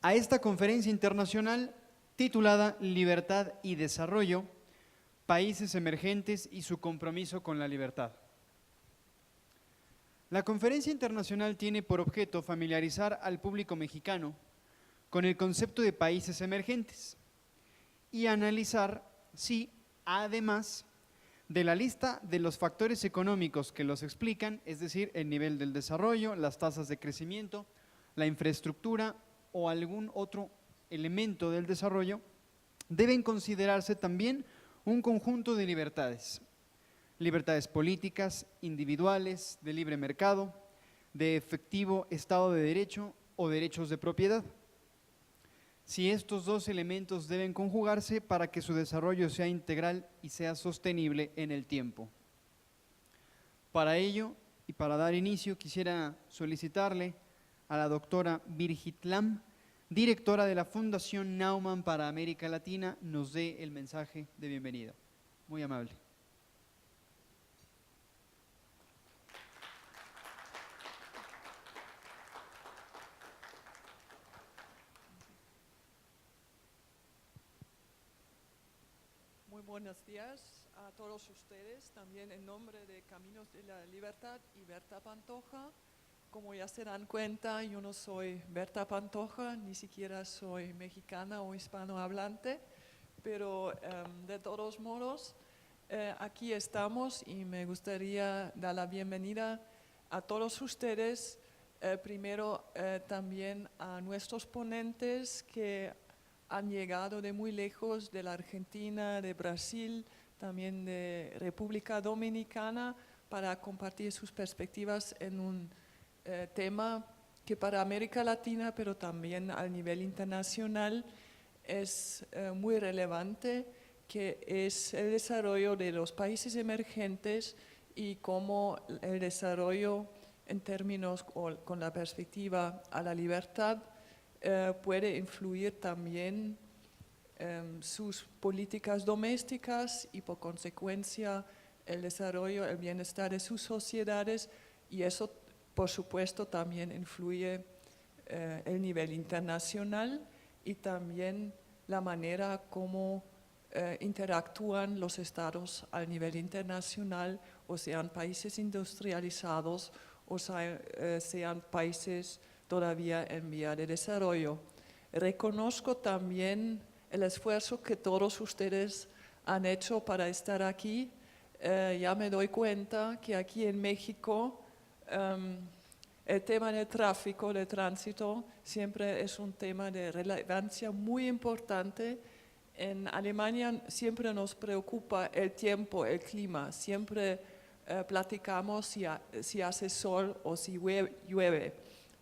a esta conferencia internacional titulada Libertad y Desarrollo, Países Emergentes y su compromiso con la libertad. La conferencia internacional tiene por objeto familiarizar al público mexicano con el concepto de países emergentes y analizar si, además de la lista de los factores económicos que los explican, es decir, el nivel del desarrollo, las tasas de crecimiento, la infraestructura o algún otro elemento del desarrollo, deben considerarse también un conjunto de libertades. Libertades políticas, individuales, de libre mercado, de efectivo Estado de Derecho o derechos de propiedad. Si estos dos elementos deben conjugarse para que su desarrollo sea integral y sea sostenible en el tiempo. Para ello, y para dar inicio, quisiera solicitarle a la doctora Birgit Lam, directora de la Fundación Naumann para América Latina, nos dé el mensaje de bienvenida. Muy amable. Muy buenos días a todos ustedes, también en nombre de Caminos de la Libertad y Berta Pantoja. Como ya se dan cuenta, yo no soy Berta Pantoja, ni siquiera soy mexicana o hispanohablante, pero de todos modos, aquí estamos y me gustaría dar la bienvenida a todos ustedes, primero también a nuestros ponentes que han llegado de muy lejos, de la Argentina, de Brasil, también de República Dominicana, para compartir sus perspectivas en un tema que para América Latina, pero también a nivel internacional, es muy relevante, que es el desarrollo de los países emergentes y cómo el desarrollo en términos con la perspectiva a la libertad puede influir también sus políticas domésticas y por consecuencia el desarrollo, el bienestar de sus sociedades, y eso por supuesto también influye el nivel internacional y también la manera como interactúan los estados al nivel internacional, o sean países industrializados o sean países todavía en vía de desarrollo. Reconozco también el esfuerzo que todos ustedes han hecho para estar aquí. Ya me doy cuenta que aquí en México el tema del tráfico, del tránsito, siempre es un tema de relevancia muy importante. En Alemania siempre nos preocupa el tiempo, el clima, siempre platicamos si hace sol o si llueve.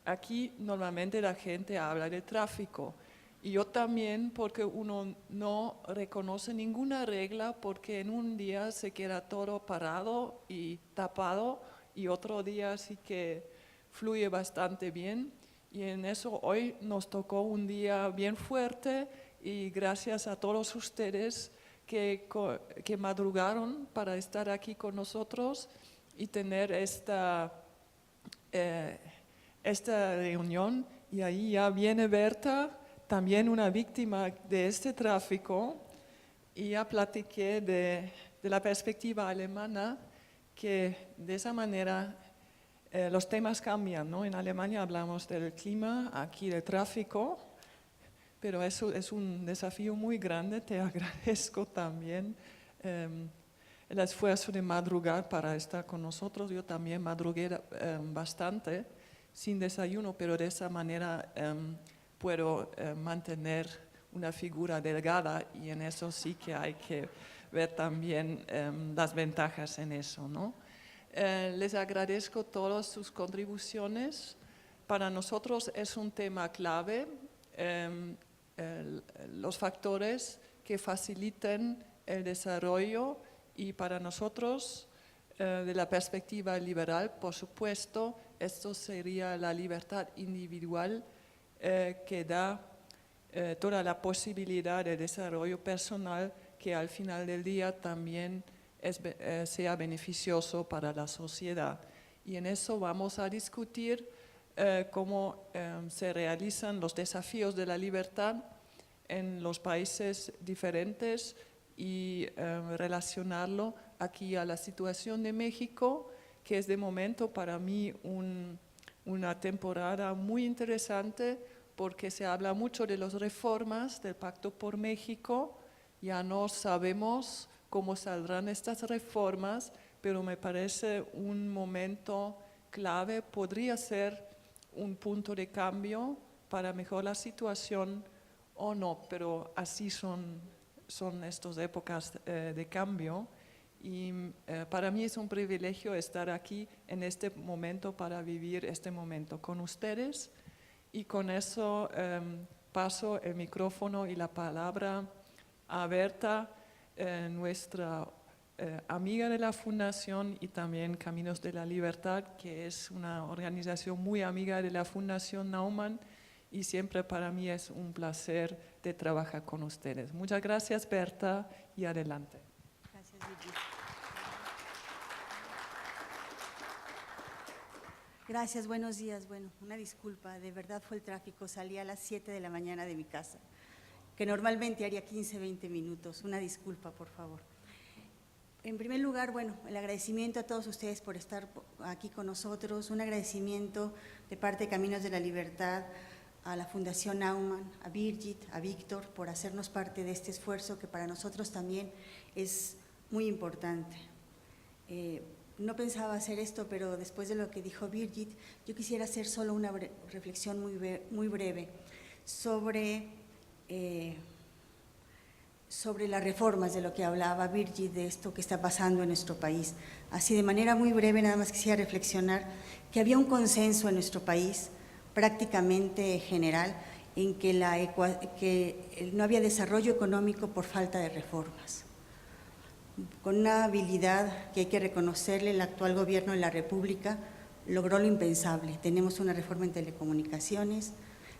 Aquí normalmente la gente habla de tráfico y yo también, porque uno no reconoce ninguna regla, porque en un día se queda todo parado y tapado y otro día sí que fluye bastante bien, y en eso hoy nos tocó un día bien fuerte y gracias a todos ustedes que madrugaron para estar aquí con nosotros y tener esta reunión. Y ahí ya viene Berta, también una víctima de este tráfico, y ya platiqué de la perspectiva alemana, que de esa manera los temas cambian, ¿no? En Alemania hablamos del clima, aquí del tráfico, pero eso es un desafío muy grande. Te agradezco también el esfuerzo de madrugar para estar con nosotros. Yo también madrugué bastante, sin desayuno, pero de esa manera puedo mantener una figura delgada, y en eso sí que hay que ver también las ventajas en eso, ¿no? Les agradezco todas sus contribuciones. Para nosotros es un tema clave, los factores que faciliten el desarrollo, y para nosotros, de la perspectiva liberal, por supuesto, esto sería la libertad individual que da toda la posibilidad de desarrollo personal, que al final del día también sea beneficioso para la sociedad. Y en eso vamos a discutir cómo se realizan los desafíos de la libertad en los países diferentes y relacionarlo aquí a la situación de México, que es de momento para mí una temporada muy interesante porque se habla mucho de las reformas del Pacto por México. Ya no sabemos cómo saldrán estas reformas, pero me parece un momento clave, podría ser un punto de cambio para mejorar la situación o no, pero así son estas épocas de cambio. Y para mí es un privilegio estar aquí en este momento para vivir este momento con ustedes. Y con eso paso el micrófono y la palabra a Berta, nuestra amiga de la Fundación y también Caminos de la Libertad, que es una organización muy amiga de la Fundación Naumann, y siempre para mí es un placer de trabajar con ustedes. Muchas gracias, Berta, y adelante. Gracias, Virgil. Gracias, buenos días. Bueno, una disculpa, de verdad fue el tráfico, salí a las 7 de la mañana de mi casa, que normalmente haría 15, 20 minutos. Una disculpa, por favor. En primer lugar, bueno, el agradecimiento a todos ustedes por estar aquí con nosotros, un agradecimiento de parte de Caminos de la Libertad a la Fundación Naumann, a Birgit, a Víctor, por hacernos parte de este esfuerzo que para nosotros también es muy importante. No pensaba hacer esto, pero después de lo que dijo Birgit, yo quisiera hacer solo una reflexión muy breve sobre las reformas, de lo que hablaba Birgit, de esto que está pasando en nuestro país. Así de manera muy breve, nada más quisiera reflexionar que había un consenso en nuestro país, prácticamente general, en que no había desarrollo económico por falta de reformas. Con una habilidad que hay que reconocerle, el actual gobierno de la República logró lo impensable. Tenemos una reforma en telecomunicaciones,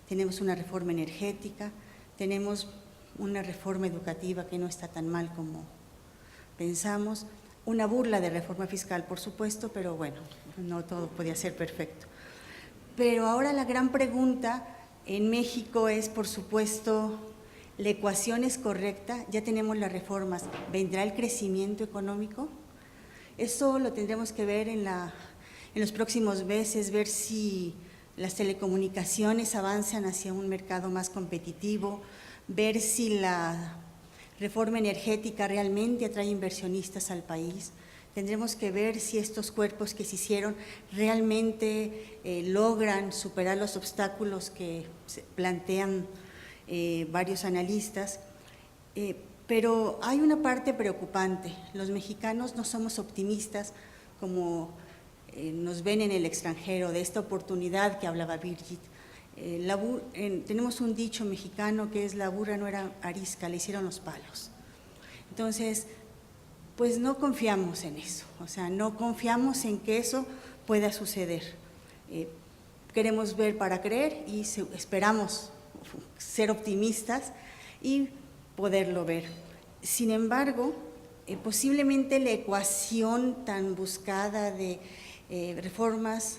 tenemos una reforma energética, tenemos una reforma educativa que no está tan mal como pensamos, una burla de reforma fiscal, por supuesto, pero bueno, no todo podía ser perfecto. Pero ahora la gran pregunta en México es, por supuesto, ¿la ecuación es correcta? Ya tenemos las reformas, ¿vendrá el crecimiento económico? Eso lo tendremos que ver en los próximos meses, ver si las telecomunicaciones avanzan hacia un mercado más competitivo, ver si la reforma energética realmente atrae inversionistas al país. Tendremos que ver si estos cuerpos que se hicieron realmente logran superar los obstáculos que plantean varios analistas. Pero hay una parte preocupante. Los mexicanos no somos optimistas como nos ven en el extranjero, de esta oportunidad que hablaba Birgit. Tenemos un dicho mexicano que es: la burra no era arisca, le hicieron los palos. Entonces, pues no confiamos en eso, o sea, no confiamos en que eso pueda suceder. Queremos ver para creer y esperamos ser optimistas y poderlo ver. Sin embargo, posiblemente la ecuación tan buscada de reformas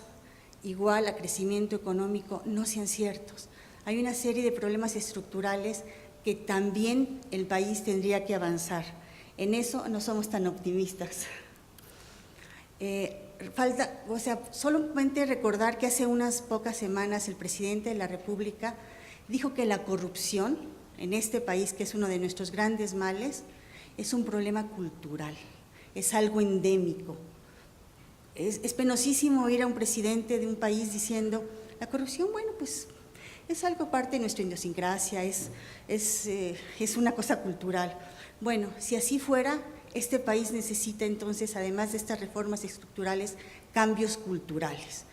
igual a crecimiento económico no sean ciertos. Hay una serie de problemas estructurales que también el país tendría que avanzar. En eso no somos tan optimistas. Solamente recordar que hace unas pocas semanas el presidente de la República dijo que la corrupción en este país, que es uno de nuestros grandes males, es un problema cultural, es algo endémico. Es penosísimo oír a un presidente de un país diciendo: la corrupción, bueno, pues es algo parte de nuestra idiosincrasia, es una cosa cultural. Bueno, si así fuera, este país necesita entonces, además de estas reformas estructurales, cambios culturales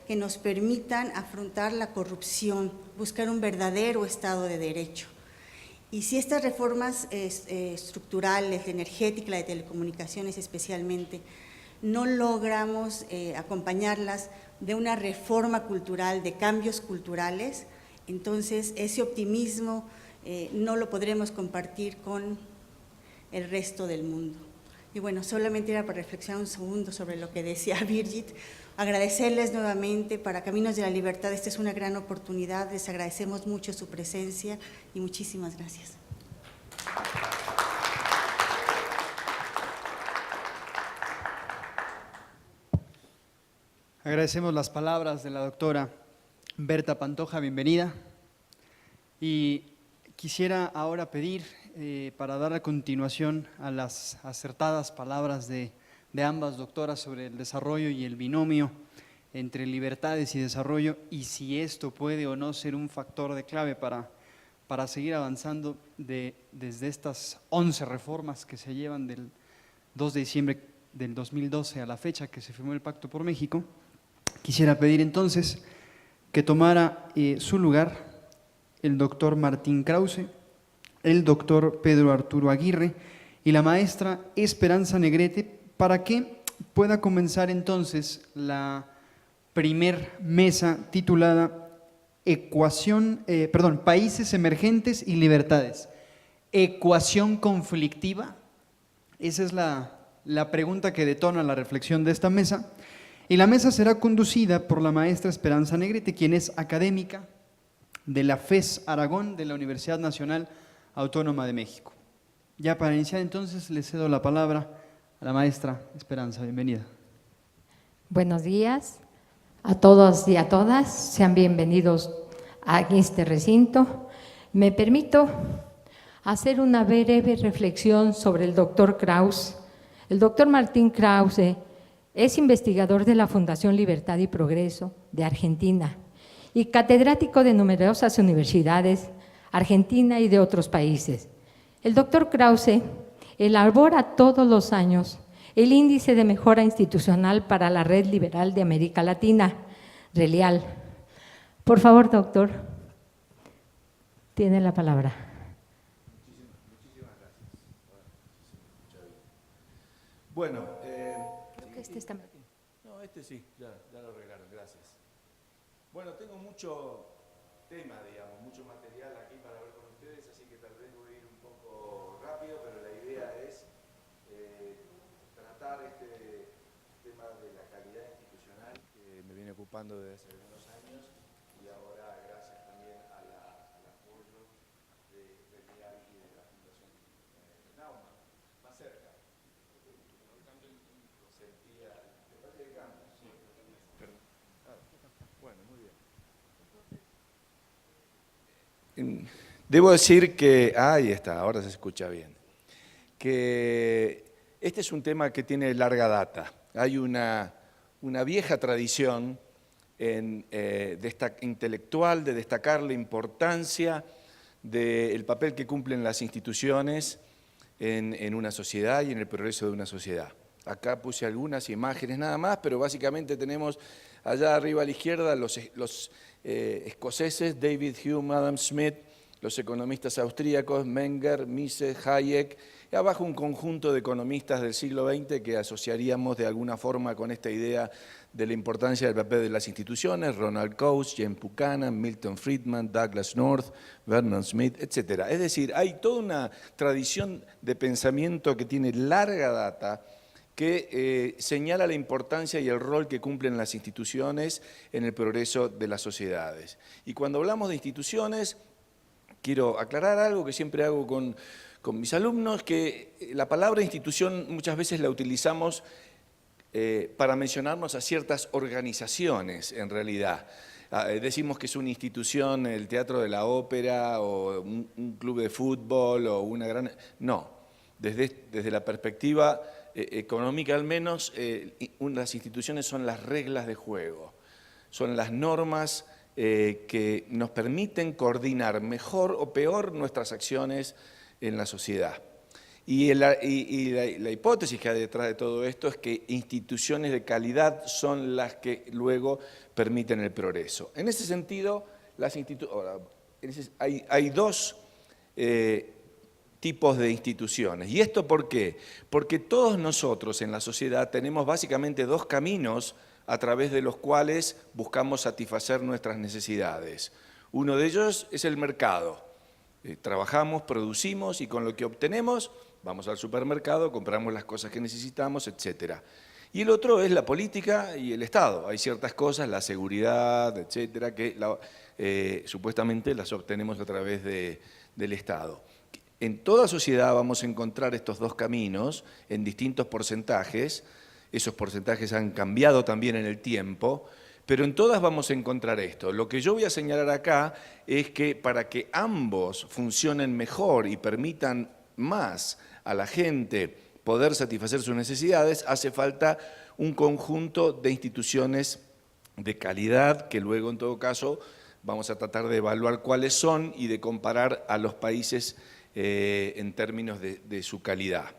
que nos permitan afrontar la corrupción, buscar un verdadero Estado de Derecho. Y si estas reformas estructurales, la energética, la de telecomunicaciones especialmente, no logramos acompañarlas de una reforma cultural, de cambios culturales, entonces ese optimismo no lo podremos compartir con el resto del mundo. Y bueno, solamente era para reflexionar un segundo sobre lo que decía Birgit. Agradecerles nuevamente, para Caminos de la Libertad, esta es una gran oportunidad, les agradecemos mucho su presencia y muchísimas gracias. Agradecemos las palabras de la doctora Berta Pantoja, bienvenida. Y quisiera ahora pedir, para dar a continuación a las acertadas palabras de ambas doctoras sobre el desarrollo y el binomio entre libertades y desarrollo, y si esto puede o no ser un factor de clave para seguir avanzando desde estas 11 reformas que se llevan del 2 de diciembre del 2012 a la fecha que se firmó el Pacto por México. Quisiera pedir entonces que tomara su lugar el doctor Martín Krause, el doctor Pedro Arturo Aguirre y la maestra Esperanza Negrete, para que pueda comenzar entonces la primer mesa titulada Países Emergentes y Libertades. ¿Ecuación conflictiva? Esa es la pregunta que detona la reflexión de esta mesa. Y la mesa será conducida por la maestra Esperanza Negrete, quien es académica de la FES Aragón de la Universidad Nacional Autónoma de México. Ya para iniciar entonces le cedo la palabra a la maestra Esperanza. Bienvenida. Buenos días a todos y a todas. Sean bienvenidos a este recinto. Me permito hacer una breve reflexión sobre el doctor Krause. El doctor Martín Krause es investigador de la Fundación Libertad y Progreso de Argentina y catedrático de numerosas universidades argentina y de otros países. El doctor Krause elabora todos los años el Índice de Mejora Institucional para la Red Liberal de América Latina, RELIAL. Por favor, doctor, tiene la palabra. Muchísimas gracias. Bueno, Creo que este está aquí. no, este sí, ya lo arreglaron, gracias. Bueno, tengo mucho tema, digamos, mucho material aquí para ver con ustedes, así que tal vez voy a ir un poco rápido, pero la idea es tratar este tema de la calidad institucional que me viene ocupando desde hace algunos años y ahora gracias también al apoyo de RELIAL y de la Fundación Naumann, más cerca. Sentía, ¿te parece que cambia? Sí. Perdón. Bueno, muy bien. Debo decir que, ahí está, ahora se escucha bien, que este es un tema que tiene larga data. Hay una vieja tradición intelectual de destacar la importancia del papel que cumplen las instituciones en una sociedad y en el progreso de una sociedad. Acá puse algunas imágenes nada más, pero básicamente tenemos allá arriba a la izquierda los escoceses, David Hume, Adam Smith, los economistas austríacos, Menger, Mises, Hayek, y abajo un conjunto de economistas del siglo XX que asociaríamos de alguna forma con esta idea de la importancia del papel de las instituciones, Ronald Coase, James Buchanan, Milton Friedman, Douglass North, Vernon Smith, etc. Es decir, hay toda una tradición de pensamiento que tiene larga data que señala la importancia y el rol que cumplen las instituciones en el progreso de las sociedades. Y cuando hablamos de instituciones, quiero aclarar algo que siempre hago con mis alumnos, que la palabra institución muchas veces la utilizamos para mencionarnos a ciertas organizaciones, en realidad. Decimos que es una institución el Teatro de la Ópera o un club de fútbol o una gran... No, desde la perspectiva económica al menos, las instituciones son las reglas de juego, son las normas que nos permiten coordinar mejor o peor nuestras acciones en la sociedad. Y la hipótesis que hay detrás de todo esto es que instituciones de son las que luego permiten el progreso. En ese sentido, hay dos tipos de instituciones. ¿Y esto por qué? Porque todos nosotros en la sociedad tenemos básicamente dos caminos a través de los cuales buscamos satisfacer nuestras necesidades. Uno de ellos es el mercado. Trabajamos, producimos y con lo que obtenemos Vamos al supermercado, compramos las cosas que necesitamos, etc. Y el otro es la política y el Estado. Hay ciertas cosas, la seguridad, etcétera, que supuestamente las obtenemos a través del Estado. En toda sociedad vamos a encontrar estos dos caminos en distintos porcentajes. Esos porcentajes han cambiado también en el tiempo, pero en todas vamos a encontrar esto. Lo que yo voy a señalar acá es que para que ambos funcionen mejor y permitan más a la gente poder satisfacer sus necesidades, hace falta un conjunto de instituciones de calidad que luego, en todo caso, vamos a tratar de evaluar cuáles son y de comparar a los países en términos de su calidad.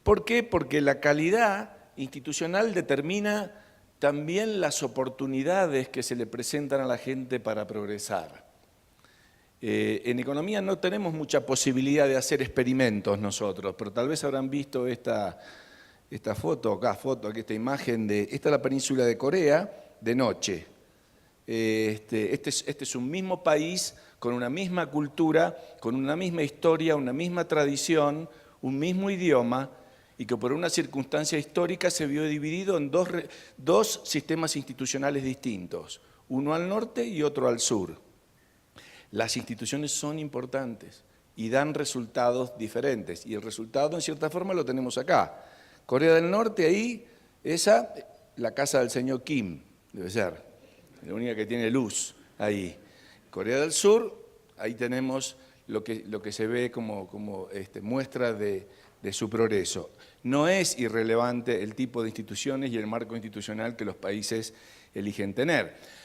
¿Por qué? Porque la calidad institucional determina también las oportunidades que se le presentan a la gente para progresar. En economía no tenemos mucha posibilidad de hacer experimentos nosotros, pero tal vez habrán visto esta foto, aquí esta imagen esta es la península de Corea de noche. Este es un mismo país con una misma cultura, con una misma historia, una misma tradición, un mismo idioma, y que por una circunstancia histórica se vio dividido en dos sistemas institucionales distintos, uno al norte y otro al sur. Las instituciones son importantes y dan resultados diferentes, y el resultado en cierta forma lo tenemos acá. Corea del Norte, ahí, la casa del señor Kim, debe ser, la única que tiene luz ahí. Corea del Sur, ahí tenemos lo que se ve como muestra de su progreso. No es irrelevante el tipo de instituciones y el marco institucional que los países eligen tener.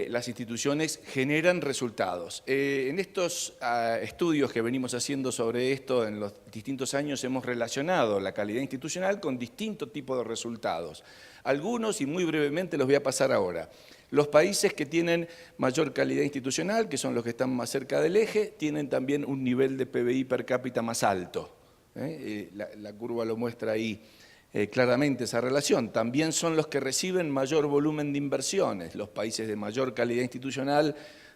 Las instituciones generan resultados. En estos estudios que venimos haciendo sobre esto en los distintos años hemos relacionado la calidad institucional con distintos tipos de resultados. Algunos, y muy brevemente, los voy a pasar ahora. Los países que tienen mayor calidad institucional, que son los que están más cerca del eje, tienen también un nivel de PBI per cápita más alto. La curva lo muestra ahí. Claramente esa relación. También son los que reciben mayor volumen de inversiones. Los países de mayor calidad institucional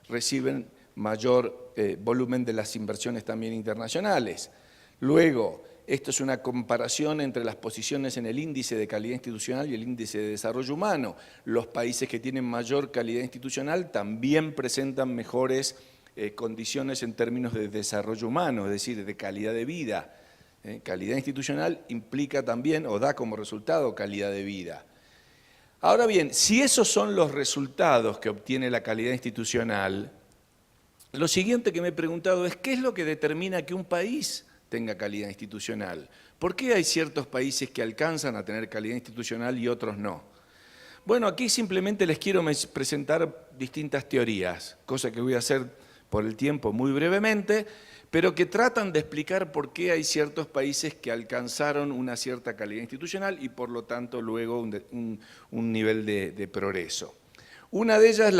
reciben mayor volumen de las inversiones también internacionales. Luego, esto es una comparación entre las posiciones en el índice de calidad institucional y el índice de desarrollo humano. Los países que tienen mayor calidad institucional también presentan mejores condiciones en términos de desarrollo humano, es decir, de calidad de vida. Calidad institucional implica también, o da como resultado, calidad de vida. Ahora bien, si esos son los resultados que obtiene la calidad institucional, lo siguiente que me he preguntado es, ¿qué es lo que determina que un país tenga calidad institucional? ¿Por qué hay ciertos países que alcanzan a tener calidad institucional y otros no? Bueno, aquí simplemente les quiero presentar distintas teorías, cosa que voy a hacer por el tiempo muy brevemente, pero que tratan de explicar por qué hay ciertos países que alcanzaron una cierta calidad institucional y por lo tanto luego un nivel de progreso. Una de ellas,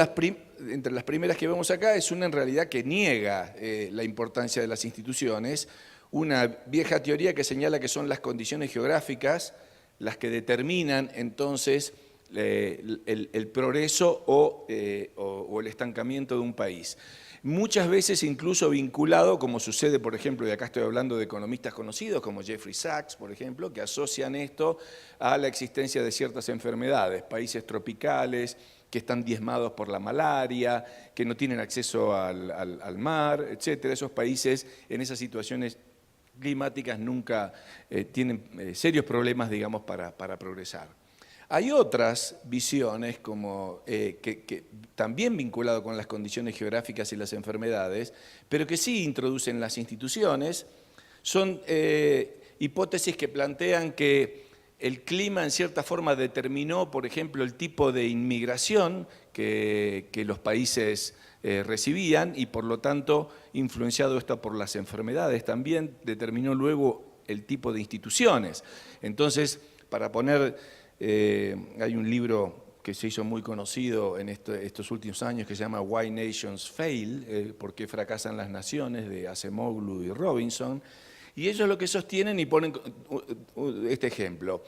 entre las primeras que vemos acá, es una en realidad que niega la importancia de las instituciones, una vieja teoría que señala que son las condiciones geográficas las que determinan entonces el progreso o el estancamiento de un país. Muchas veces incluso vinculado, como sucede, por ejemplo, y acá estoy hablando de economistas conocidos como Jeffrey Sachs, por ejemplo, que asocian esto a la existencia de ciertas enfermedades, países tropicales que están diezmados por la malaria, que no tienen acceso al mar, etcétera. Esos países en esas situaciones climáticas nunca tienen serios problemas, digamos, para progresar. Hay otras visiones como que también vinculado con las condiciones geográficas y las enfermedades, pero que sí introducen las instituciones. Son hipótesis que plantean que el clima en cierta forma determinó, por ejemplo, el tipo de inmigración que los países recibían y por lo tanto, influenciado esto por las enfermedades, también determinó luego el tipo de instituciones. Entonces, para poner... hay un libro que se hizo muy conocido en estos últimos años que se llama Why Nations Fail, ¿por qué fracasan las naciones?, de Acemoglu y Robinson, y ellos lo que sostienen y ponen este ejemplo.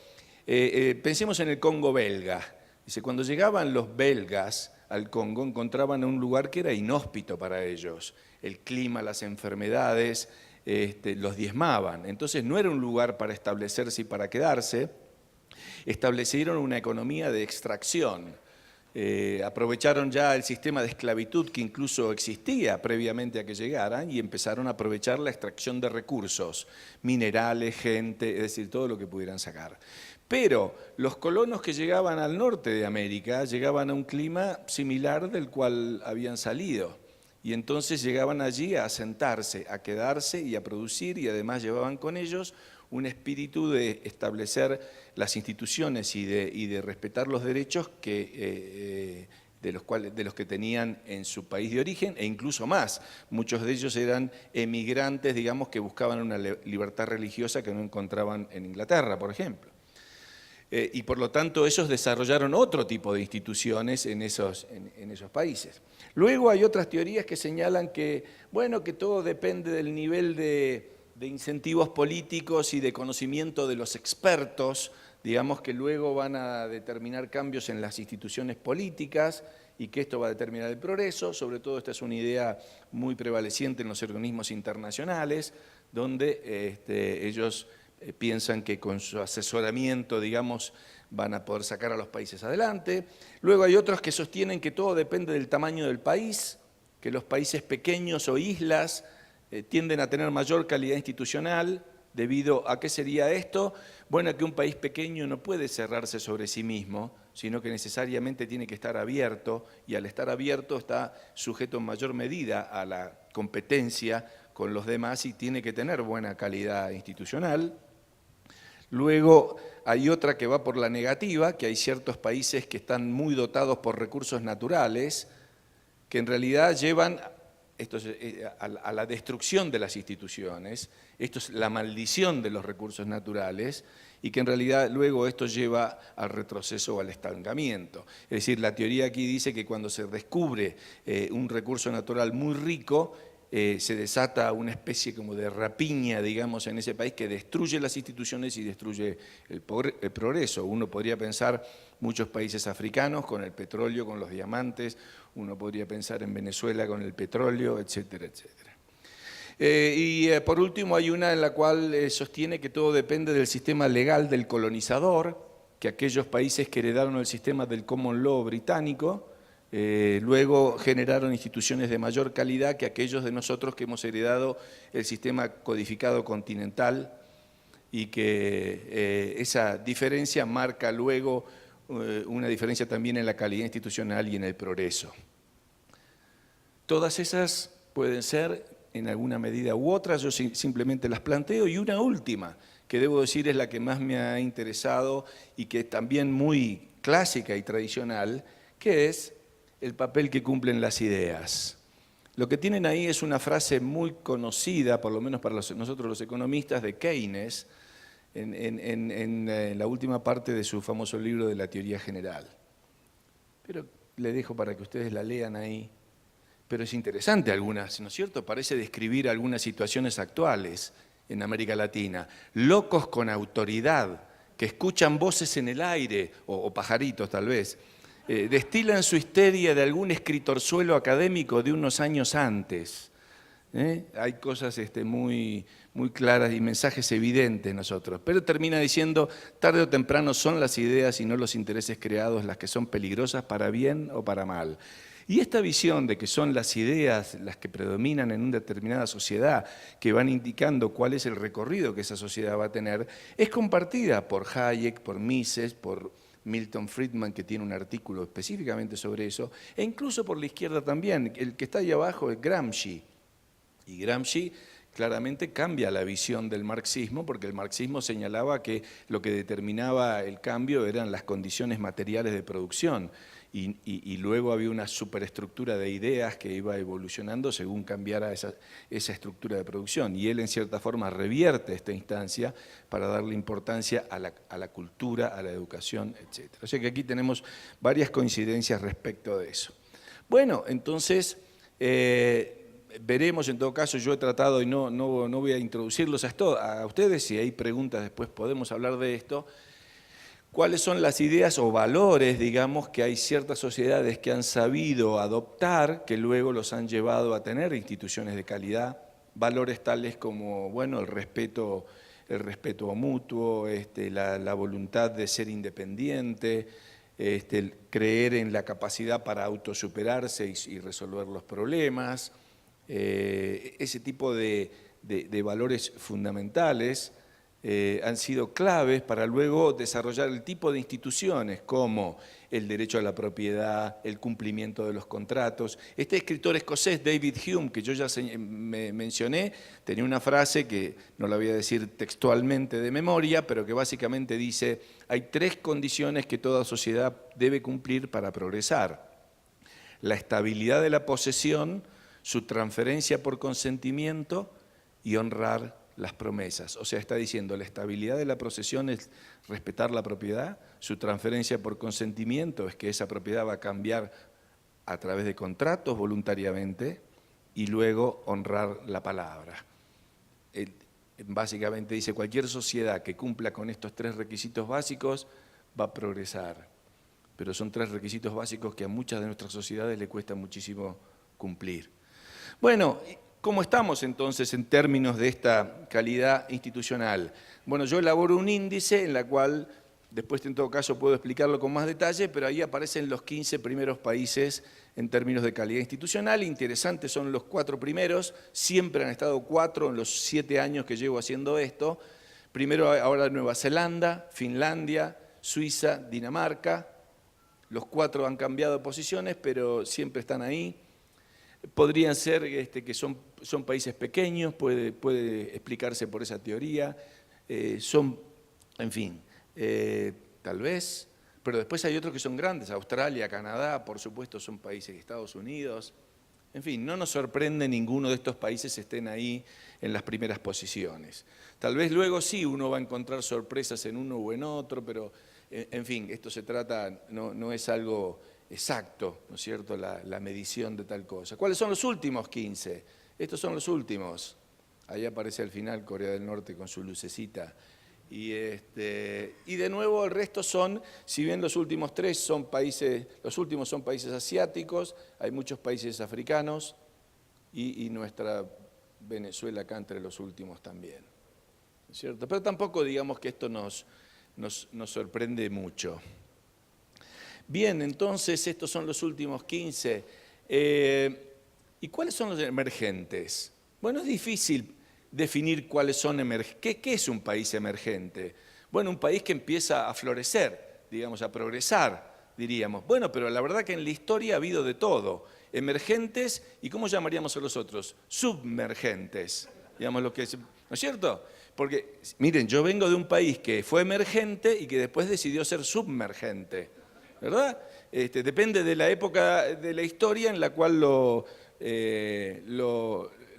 Pensemos en el Congo belga. Dice, cuando llegaban los belgas al Congo encontraban un lugar que era inhóspito para ellos. El clima, las enfermedades, los diezmaban. Entonces no era un lugar para establecerse y para quedarse. Establecieron una economía de extracción. Aprovecharon ya el sistema de esclavitud que incluso existía previamente a que llegaran y empezaron a aprovechar la extracción de recursos, minerales, gente, es decir, todo lo que pudieran sacar. Pero los colonos que llegaban al norte de América llegaban a un clima similar del cual habían salido. Y entonces llegaban allí a asentarse, a quedarse y a producir, y además llevaban con ellos un espíritu de establecer las instituciones y de respetar los derechos de los que tenían en su país de origen, e incluso más. Muchos de ellos eran emigrantes, digamos, que buscaban una libertad religiosa que no encontraban en Inglaterra, por ejemplo. Y por lo tanto ellos desarrollaron otro tipo de instituciones en esos países. Luego hay otras teorías que señalan que, bueno, que todo depende del nivel de incentivos políticos y de conocimiento de los expertos, digamos, que luego van a determinar cambios en las instituciones políticas y que esto va a determinar el progreso. Sobre todo esta es una idea muy prevaleciente en los organismos internacionales, donde ellos piensan que con su asesoramiento, digamos, van a poder sacar a los países adelante. Luego hay otros que sostienen que todo depende del tamaño del país, que los países pequeños o islas tienden a tener mayor calidad institucional. ¿Debido a qué sería esto? Bueno, que un país pequeño no puede cerrarse sobre sí mismo, sino que necesariamente tiene que estar abierto, y al estar abierto está sujeto en mayor medida a la competencia con los demás y tiene que tener buena calidad institucional. Luego hay otra que va por la negativa, que hay ciertos países que están muy dotados por recursos naturales, que en realidad llevan a la destrucción de las instituciones. Esto es la maldición de los recursos naturales, y que en realidad luego esto lleva al retroceso o al estancamiento. Es decir, la teoría aquí dice que cuando se descubre un recurso natural muy rico, se desata una especie como de rapiña, digamos, en ese país que destruye las instituciones y destruye el progreso. Uno podría pensar muchos países africanos con el petróleo, con los diamantes, uno podría pensar en Venezuela con el petróleo, etcétera, etcétera. Por último hay una en la cual sostiene que todo depende del sistema legal del colonizador, que aquellos países que heredaron el sistema del common law británico, luego generaron instituciones de mayor calidad que aquellos de nosotros que hemos heredado el sistema codificado continental, y que esa diferencia marca luego una diferencia también en la calidad institucional y en el progreso. Todas esas pueden ser en alguna medida u otra, yo simplemente las planteo, y una última, que debo decir es la que más me ha interesado y que es también muy clásica y tradicional, que es el papel que cumplen las ideas. Lo que tienen ahí es una frase muy conocida, por lo menos para nosotros los economistas, de Keynes, en la última parte de su famoso libro de la teoría general. Pero le dejo para que ustedes la lean ahí. Pero es interesante algunas, ¿no es cierto? Parece describir algunas situaciones actuales en América Latina. Locos con autoridad, que escuchan voces en el aire, o pajaritos tal vez, destilan su histeria de algún escritorzuelo académico de unos años antes. Hay cosas muy claras y mensajes evidentes en nosotros, pero termina diciendo, tarde o temprano son las ideas y no los intereses creados las que son peligrosas para bien o para mal. Y esta visión de que son las ideas las que predominan en una determinada sociedad, que van indicando cuál es el recorrido que esa sociedad va a tener, es compartida por Hayek, por Mises, por Milton Friedman, que tiene un artículo específicamente sobre eso, e incluso por la izquierda también. El que está ahí abajo es Gramsci. Y Gramsci claramente cambia la visión del marxismo, porque el marxismo señalaba que lo que determinaba el cambio eran las condiciones materiales de producción, y luego había una superestructura de ideas que iba evolucionando según cambiara esa estructura de producción, y él en cierta forma revierte esta instancia para darle importancia a la cultura, a la educación, etc. O sea que aquí tenemos varias coincidencias respecto de eso. Bueno, entonces veremos en todo caso. Yo he tratado, y no voy a introducirlos a ustedes, si hay preguntas después podemos hablar de esto, cuáles son las ideas o valores, digamos, que hay ciertas sociedades que han sabido adoptar, que luego los han llevado a tener instituciones de calidad valores tales como, bueno, el respeto mutuo, la voluntad de ser independiente, el creer en la capacidad para autosuperarse y resolver los problemas, ese tipo de valores fundamentales han sido claves para luego desarrollar el tipo de instituciones como el derecho a la propiedad, el cumplimiento de los contratos. Este escritor escocés, David Hume, que yo ya me mencioné, tenía una frase que no la voy a decir textualmente de memoria, pero que básicamente dice: hay 3 condiciones que toda sociedad debe cumplir para progresar: la estabilidad de la posesión, su transferencia por consentimiento y honrar las promesas. O sea, está diciendo, la estabilidad de la posesión es respetar la propiedad, su transferencia por consentimiento es que esa propiedad va a cambiar a través de contratos voluntariamente, y luego honrar la palabra. Básicamente dice, cualquier sociedad que cumpla con estos 3 requisitos básicos va a progresar, pero son 3 requisitos básicos que a muchas de nuestras sociedades le cuesta muchísimo cumplir. Bueno, ¿cómo estamos entonces en términos de esta calidad institucional? Bueno, yo elaboro un índice en la cual, después en todo caso puedo explicarlo con más detalle, pero ahí aparecen los 15 primeros países en términos de calidad institucional. Interesantes son los 4 primeros, siempre han estado 4 en los 7 años que llevo haciendo esto. Primero ahora Nueva Zelanda, Finlandia, Suiza, Dinamarca. Los 4 han cambiado de posiciones, pero siempre están ahí. Podrían ser que son países pequeños, puede explicarse por esa teoría, en fin, tal vez, pero después hay otros que son grandes, Australia, Canadá, por supuesto son países de Estados Unidos, en fin, no nos sorprende ninguno de estos países estén ahí en las primeras posiciones. Tal vez luego sí uno va a encontrar sorpresas en uno o en otro, pero en fin, esto se trata, no es algo exacto, ¿no es cierto?, la medición de tal cosa. ¿Cuáles son los últimos 15? Estos son los últimos. Ahí aparece al final Corea del Norte con su lucecita. Y de nuevo el resto son, si bien los últimos 3 son países, los últimos son países asiáticos, hay muchos países africanos y nuestra Venezuela acá entre los últimos también, ¿no es cierto? Pero tampoco digamos que esto nos sorprende mucho. Bien, entonces estos son los últimos 15. ¿Y cuáles son los emergentes? Bueno, es difícil definir cuáles son emergentes. ¿Qué es un país emergente? Bueno, un país que empieza a florecer, digamos, a progresar, diríamos. Bueno, pero la verdad que en la historia ha habido de todo. Emergentes, ¿y cómo llamaríamos a los otros? Submergentes, digamos lo que es, ¿no es cierto? Porque, miren, yo vengo de un país que fue emergente y que después decidió ser submergente, ¿verdad? Depende de la época de la historia en la cual lo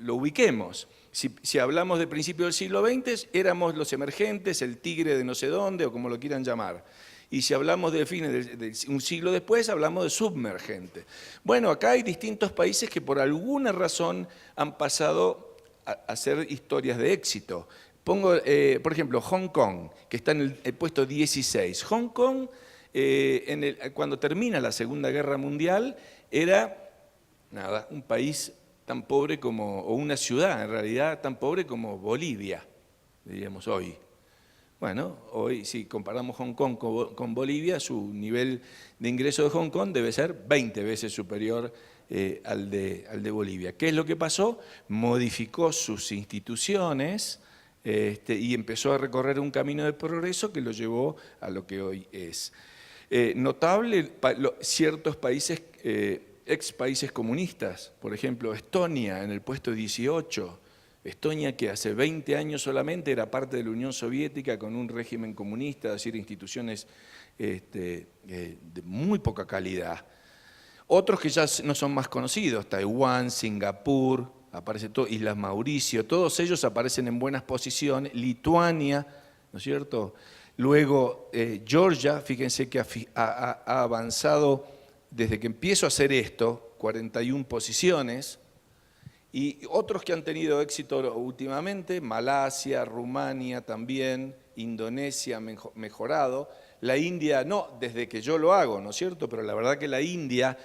ubiquemos. Si hablamos de principios del siglo XX, éramos los emergentes, el tigre de no sé dónde, o como lo quieran llamar. Y si hablamos de fines de un siglo después, hablamos de submergente. Bueno, acá hay distintos países que por alguna razón han pasado a hacer historias de éxito. Pongo, por ejemplo, Hong Kong, que está en el puesto 16. Hong Kong, cuando termina la Segunda Guerra Mundial, era un país tan pobre como, o una ciudad en realidad tan pobre como Bolivia, diríamos hoy. Bueno, hoy si comparamos Hong Kong con Bolivia, su nivel de ingreso de Hong Kong debe ser 20 veces superior al de Bolivia. ¿Qué es lo que pasó? Modificó sus instituciones y empezó a recorrer un camino de progreso que lo llevó a lo que hoy es. Notable ciertos países, ex países comunistas, por ejemplo Estonia en el puesto 18, Estonia que hace 20 años solamente era parte de la Unión Soviética con un régimen comunista, es decir, instituciones de muy poca calidad. Otros que ya no son más conocidos, Taiwán, Singapur, aparece todo, Islas Mauricio, todos ellos aparecen en buenas posiciones, Lituania, ¿no es cierto? Luego Georgia, fíjense que ha avanzado desde que empiezo a hacer esto, 41 posiciones, y otros que han tenido éxito últimamente, Malasia, Rumania también, Indonesia mejorado, la India no, desde que yo lo hago, ¿no es cierto? Pero la verdad que la India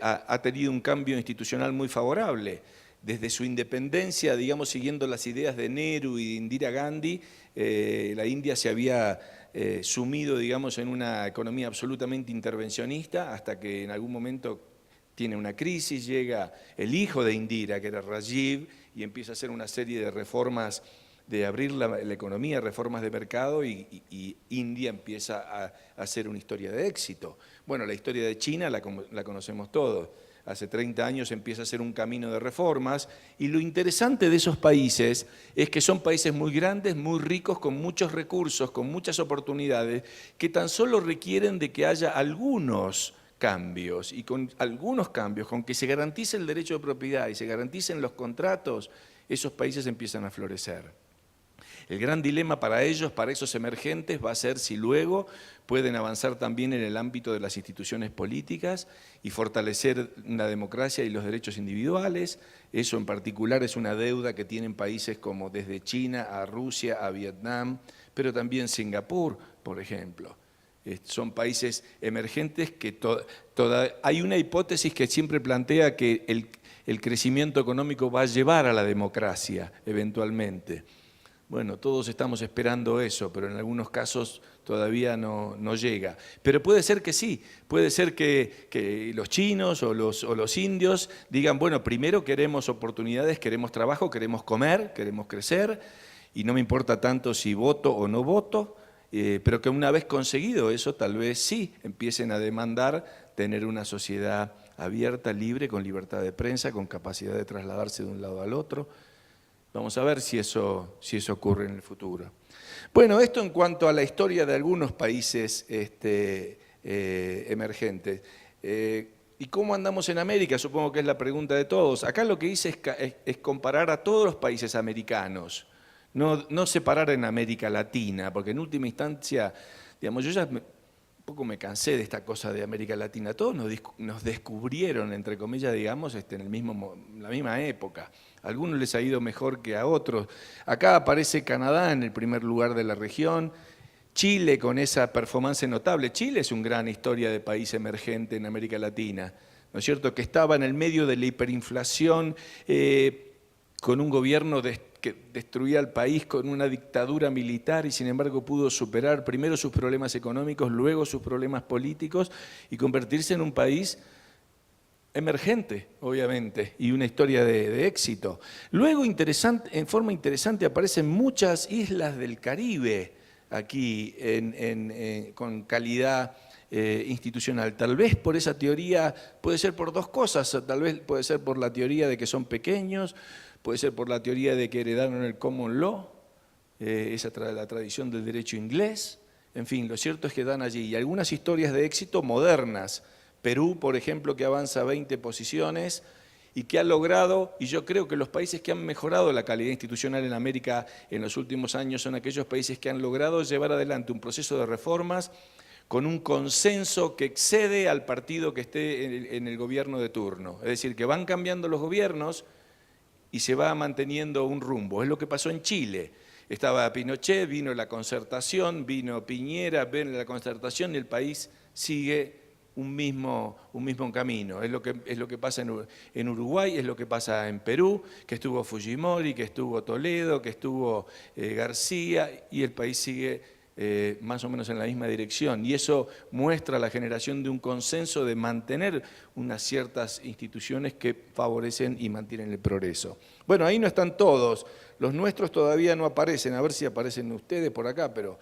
ha tenido un cambio institucional muy favorable. desde su independencia, digamos, siguiendo las ideas de Nehru y de Indira Gandhi, la India se había sumido, digamos, en una economía absolutamente intervencionista hasta que en algún momento tiene una crisis, llega el hijo de Indira, que era Rajiv, y empieza a hacer una serie de reformas, de abrir la economía, reformas de mercado, y India empieza a hacer una historia de éxito. Bueno, la historia de China la conocemos todos. Hace 30 años empieza a hacer un camino de reformas, y lo interesante de esos países es que son países muy grandes, muy ricos, con muchos recursos, con muchas oportunidades, que tan solo requieren de que haya algunos cambios, y con algunos cambios, con que se garantice el derecho de propiedad y se garanticen los contratos, esos países empiezan a florecer. El gran dilema para ellos, para esos emergentes, va a ser si luego pueden avanzar también en el ámbito de las instituciones políticas y fortalecer la democracia y los derechos individuales. Eso en particular es una deuda que tienen países como desde China a Rusia, a Vietnam, pero también Singapur, por ejemplo. Son países emergentes que hay una hipótesis que siempre plantea que el crecimiento económico va a llevar a la democracia eventualmente. Bueno, todos estamos esperando eso, pero en algunos casos todavía no llega. Pero puede ser que sí, puede ser que los chinos o los indios digan, bueno, primero queremos oportunidades, queremos trabajo, queremos comer, queremos crecer, y no me importa tanto si voto o no voto, pero que una vez conseguido eso, tal vez sí empiecen a demandar tener una sociedad abierta, libre, con libertad de prensa, con capacidad de trasladarse de un lado al otro. Vamos a ver si eso ocurre en el futuro. Bueno, esto en cuanto a la historia de algunos países emergentes. ¿Y cómo andamos en América? Supongo que es la pregunta de todos. Acá lo que hice es comparar a todos los países americanos, no separar en América Latina, porque en última instancia, digamos, yo ya un poco me cansé de esta cosa de América Latina. Todos nos descubrieron, entre comillas, digamos, en la misma época. A algunos les ha ido mejor que a otros. Acá aparece Canadá en el primer lugar de la región, Chile con esa performance notable. Chile es una gran historia de país emergente en América Latina, ¿no es cierto?, que estaba en el medio de la hiperinflación, con un gobierno que destruía al país, con una dictadura militar, y sin embargo pudo superar primero sus problemas económicos, luego sus problemas políticos, y convertirse en un país emergente, obviamente, y una historia de éxito. Luego, en forma interesante, aparecen muchas islas del Caribe aquí con calidad institucional. Tal vez por esa teoría, puede ser por dos cosas, tal vez puede ser por la teoría de que son pequeños, puede ser por la teoría de que heredaron el common law, la tradición del derecho inglés. En fin, lo cierto es que dan allí. Y algunas historias de éxito modernas. Perú, por ejemplo, que avanza 20 posiciones y que ha logrado, y yo creo que los países que han mejorado la calidad institucional en América en los últimos años son aquellos países que han logrado llevar adelante un proceso de reformas con un consenso que excede al partido que esté en el gobierno de turno. Es decir, que van cambiando los gobiernos y se va manteniendo un rumbo. Es lo que pasó en Chile. Estaba Pinochet, vino la Concertación, vino Piñera, vino la Concertación, y el país sigue un mismo camino. Es lo que pasa en Uruguay, es lo que pasa en Perú, que estuvo Fujimori, que estuvo Toledo, que estuvo García, y el país sigue más o menos en la misma dirección. Y eso muestra la generación de un consenso de mantener unas ciertas instituciones que favorecen y mantienen el progreso. Bueno, ahí no están todos. Los nuestros todavía no aparecen. A ver si aparecen ustedes por acá, pero...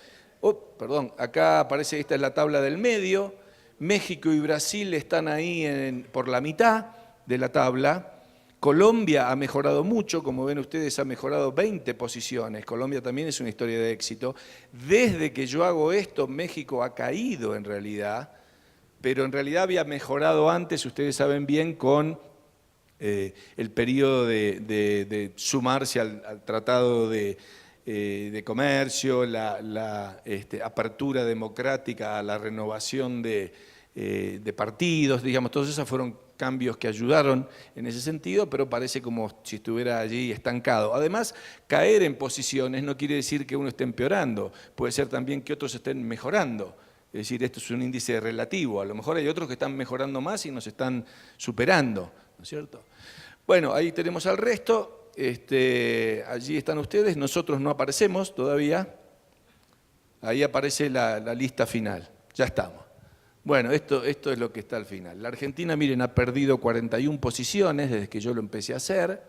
perdón, acá aparece, esta es la tabla del medio. México y Brasil están ahí por la mitad de la tabla. Colombia ha mejorado mucho, como ven ustedes, ha mejorado 20 posiciones. Colombia también es una historia de éxito. Desde que yo hago esto, México ha caído en realidad, pero en realidad había mejorado antes, ustedes saben bien, con el periodo de sumarse al Tratado de Comercio, la apertura democrática, la renovación de partidos, digamos, todos esos fueron cambios que ayudaron en ese sentido, pero parece como si estuviera allí estancado. Además, caer en posiciones no quiere decir que uno esté empeorando, puede ser también que otros estén mejorando. Es decir, esto es un índice relativo, a lo mejor hay otros que están mejorando más y nos están superando, ¿no es cierto? Bueno, ahí tenemos al resto, allí están ustedes, nosotros no aparecemos todavía, ahí aparece la lista final, ya estamos. Bueno, esto es lo que está al final. La Argentina, miren, ha perdido 41 posiciones desde que yo lo empecé a hacer,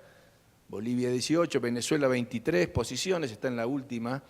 Bolivia 18, Venezuela 23 posiciones, está en la última.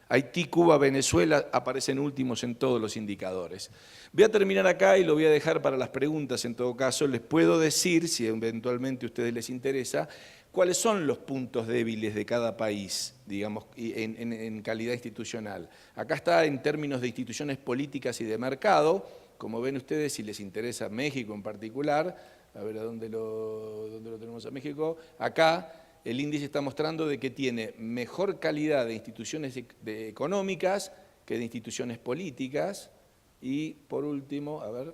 Haití, Cuba, Venezuela aparecen últimos en todos los indicadores. Voy a terminar acá y lo voy a dejar para las preguntas en todo caso. Les puedo decir, si eventualmente a ustedes les interesa, cuáles son los puntos débiles de cada país, digamos, en calidad institucional. Acá está en términos de instituciones políticas y de mercado, como ven ustedes, si les interesa México en particular, a ver a dónde lo tenemos a México, acá el índice está mostrando de que tiene mejor calidad de instituciones económicas que de instituciones políticas. Y por último, a ver,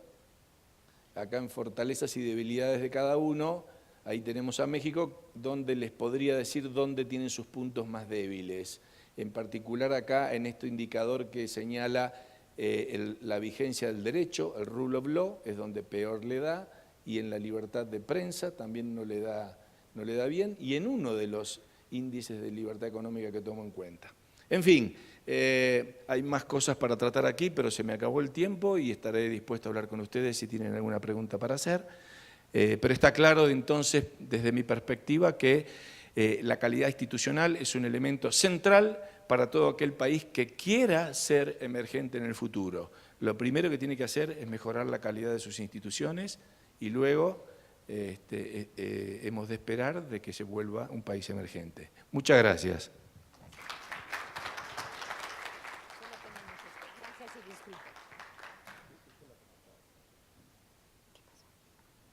acá en fortalezas y debilidades de cada uno, ahí tenemos a México, donde les podría decir dónde tienen sus puntos más débiles. En particular acá en este indicador que señala la vigencia del derecho, el rule of law, es donde peor le da, y en la libertad de prensa también no le da bien, y en uno de los índices de libertad económica que tomo en cuenta. En fin, hay más cosas para tratar aquí, pero se me acabó el tiempo y estaré dispuesto a hablar con ustedes si tienen alguna pregunta para hacer. Pero está claro entonces, desde mi perspectiva, que la calidad institucional es un elemento central para todo aquel país que quiera ser emergente en el futuro. Lo primero que tiene que hacer es mejorar la calidad de sus instituciones y luego hemos de esperar de que se vuelva un país emergente. Muchas gracias.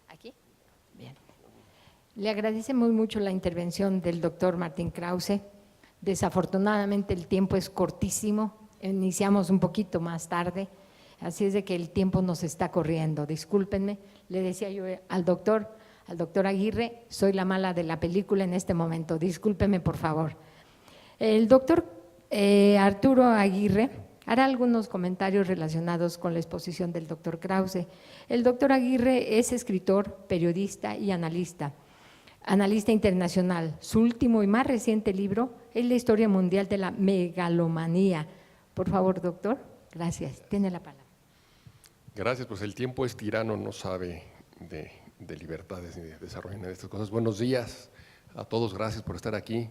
¿Aquí? Bien. Le agradecemos mucho la intervención del doctor Martín Krause. Desafortunadamente el tiempo es cortísimo, iniciamos un poquito más tarde, así es de que el tiempo nos está corriendo. Discúlpenme, le decía yo al doctor Aguirre, soy la mala de la película en este momento, discúlpeme por favor. El doctor Arturo Aguirre hará algunos comentarios relacionados con la exposición del doctor Krause. El doctor Aguirre es escritor, periodista y analista internacional. Su último y más reciente libro es La historia mundial de la megalomanía. Por favor, doctor, gracias. Tiene la palabra. Gracias, pues el tiempo es tirano, no sabe de libertades ni de desarrollo ni de estas cosas. Buenos días a todos, gracias por estar aquí.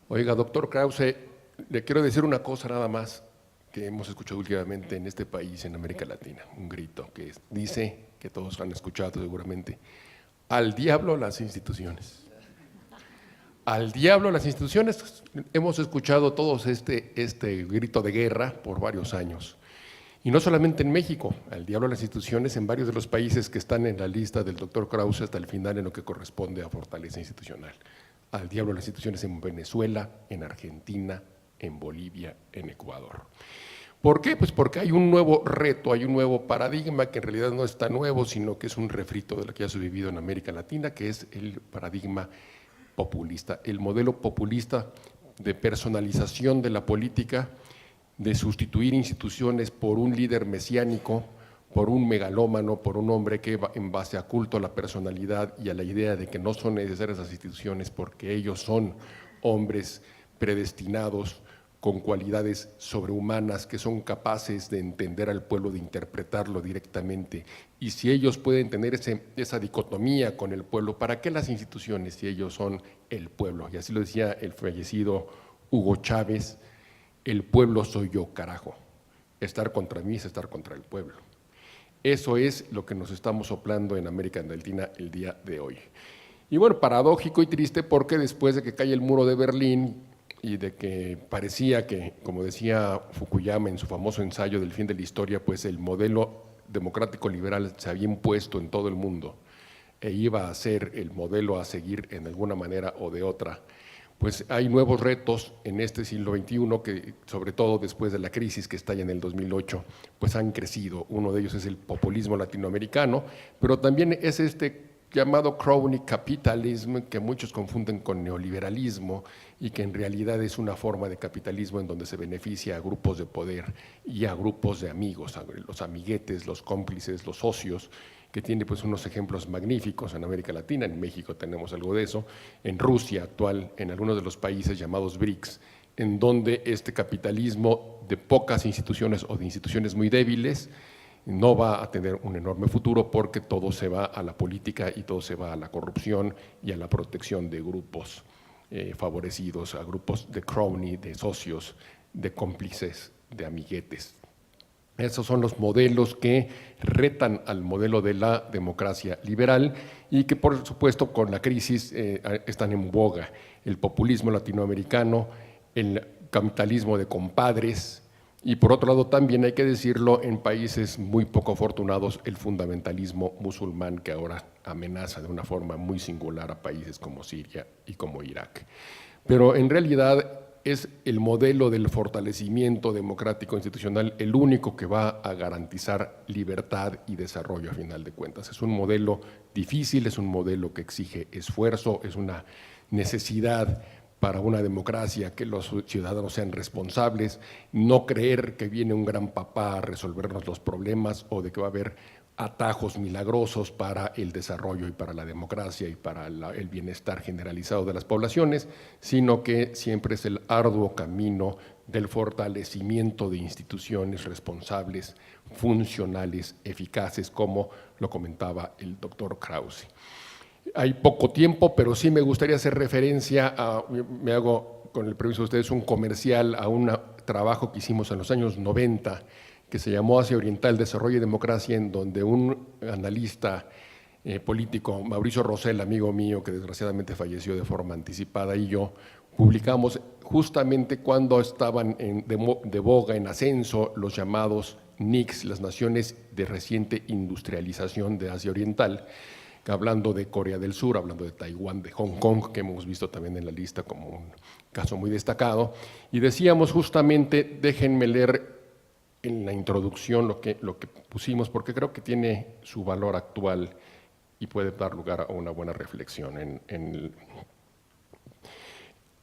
Oiga, doctor Krause, le quiero decir una cosa nada más que hemos escuchado últimamente en este país, en América Latina, un grito que dice, que todos han escuchado seguramente: al diablo las instituciones. Al diablo las instituciones. Hemos escuchado todos este grito de guerra por varios años. Y no solamente en México, al diablo las instituciones en varios de los países que están en la lista del doctor Krause hasta el final en lo que corresponde a fortaleza institucional. Al diablo las instituciones en Venezuela, en Argentina, en Bolivia, en Ecuador. ¿Por qué? Pues porque hay un nuevo reto, hay un nuevo paradigma que en realidad no es tan nuevo, sino que es un refrito de lo que ya se ha vivido en América Latina, que es el paradigma populista, el modelo populista de personalización de la política, de sustituir instituciones por un líder mesiánico, por un megalómano, por un hombre que en base a culto a la personalidad y a la idea de que no son necesarias las instituciones porque ellos son hombres predestinados con cualidades sobrehumanas que son capaces de entender al pueblo, de interpretarlo directamente. Y si ellos pueden tener esa dicotomía con el pueblo, ¿para qué las instituciones si ellos son el pueblo? Y así lo decía el fallecido Hugo Chávez: el pueblo soy yo, carajo. Estar contra mí es estar contra el pueblo. Eso es lo que nos estamos soplando en América Latina el día de hoy. Y bueno, paradójico y triste porque después de que cae el muro de Berlín y de que parecía que, como decía Fukuyama en su famoso ensayo del fin de la historia, pues el modelo democrático liberal se había impuesto en todo el mundo e iba a ser el modelo a seguir en alguna manera o de otra, pues hay nuevos retos en este siglo XXI que, sobre todo después de la crisis que estalla en el 2008, pues han crecido. Uno de ellos es el populismo latinoamericano, pero también es este llamado crony capitalism, que muchos confunden con neoliberalismo y que en realidad es una forma de capitalismo en donde se beneficia a grupos de poder y a grupos de amigos, a los amiguetes, los cómplices, los socios, que tiene pues unos ejemplos magníficos en América Latina. En México tenemos algo de eso, en Rusia actual, en algunos de los países llamados BRICS, en donde este capitalismo de pocas instituciones o de instituciones muy débiles no va a tener un enorme futuro, porque todo se va a la política y todo se va a la corrupción y a la protección de grupos favorecidos, a grupos de crony, de socios, de cómplices, de amiguetes. Esos son los modelos que retan al modelo de la democracia liberal y que, por supuesto, con la crisis están en boga. El populismo latinoamericano, el capitalismo de compadres, y por otro lado también hay que decirlo, en países muy poco afortunados, el fundamentalismo musulmán, que ahora amenaza de una forma muy singular a países como Siria y como Irak. Pero en realidad es el modelo del fortalecimiento democrático institucional el único que va a garantizar libertad y desarrollo a final de cuentas. Es un modelo difícil, es un modelo que exige esfuerzo, es una necesidad para una democracia que los ciudadanos sean responsables, no creer que viene un gran papá a resolvernos los problemas o de que va a haber atajos milagrosos para el desarrollo y para la democracia y para el bienestar generalizado de las poblaciones, sino que siempre es el arduo camino del fortalecimiento de instituciones responsables, funcionales, eficaces, como lo comentaba el doctor Krause. Hay poco tiempo, pero sí me gustaría hacer referencia me hago, con el permiso de ustedes, un comercial a un trabajo que hicimos en los años 90, que se llamó Asia Oriental, Desarrollo y Democracia, en donde un analista político, Mauricio Rosell, amigo mío, que desgraciadamente falleció de forma anticipada, y yo publicamos justamente cuando estaban de boga, en ascenso, los llamados NICs, las naciones de reciente industrialización de Asia Oriental, hablando de Corea del Sur, hablando de Taiwán, de Hong Kong, que hemos visto también en la lista como un caso muy destacado, y decíamos justamente, déjenme leer en la introducción lo que pusimos, porque creo que tiene su valor actual y puede dar lugar a una buena reflexión.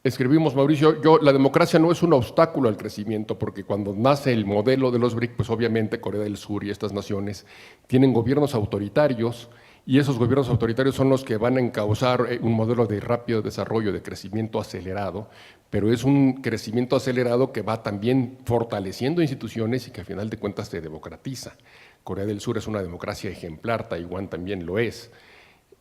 Escribimos, Mauricio, la democracia no es un obstáculo al crecimiento, porque cuando nace el modelo de los BRIC, pues obviamente Corea del Sur y estas naciones tienen gobiernos autoritarios, y esos gobiernos autoritarios son los que van a encauzar un modelo de rápido desarrollo, de crecimiento acelerado, pero es un crecimiento acelerado que va también fortaleciendo instituciones y que a final de cuentas se democratiza. Corea del Sur es una democracia ejemplar, Taiwán también lo es.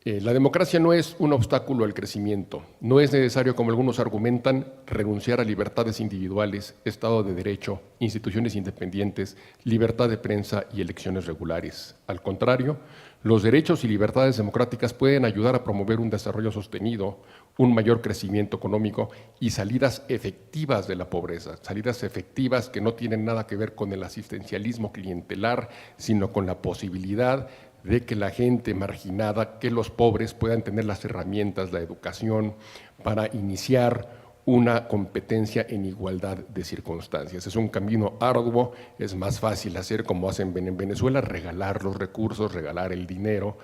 La democracia no es un obstáculo al crecimiento. No es necesario, como algunos argumentan, renunciar a libertades individuales, Estado de Derecho, instituciones independientes, libertad de prensa y elecciones regulares. Al contrario, los derechos y libertades democráticas pueden ayudar a promover un desarrollo sostenido, un mayor crecimiento económico y salidas efectivas de la pobreza, salidas efectivas que no tienen nada que ver con el asistencialismo clientelar, sino con la posibilidad de que la gente marginada, que los pobres puedan tener las herramientas, la educación para iniciar una competencia en igualdad de circunstancias. Es un camino arduo, es más fácil hacer como hacen en Venezuela, regalar los recursos, regalar el dinero,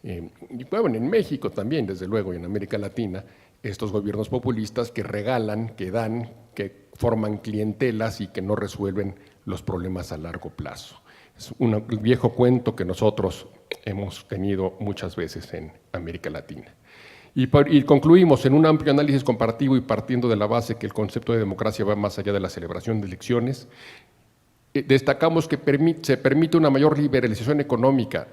y bueno, en México también, desde luego, y en América Latina, estos gobiernos populistas que regalan, que dan, que forman clientelas y que no resuelven los problemas a largo plazo. Es un viejo cuento que nosotros hemos tenido muchas veces en América Latina. Y concluimos en un amplio análisis comparativo y partiendo de la base que el concepto de democracia va más allá de la celebración de elecciones, destacamos que se permite una mayor liberalización económica.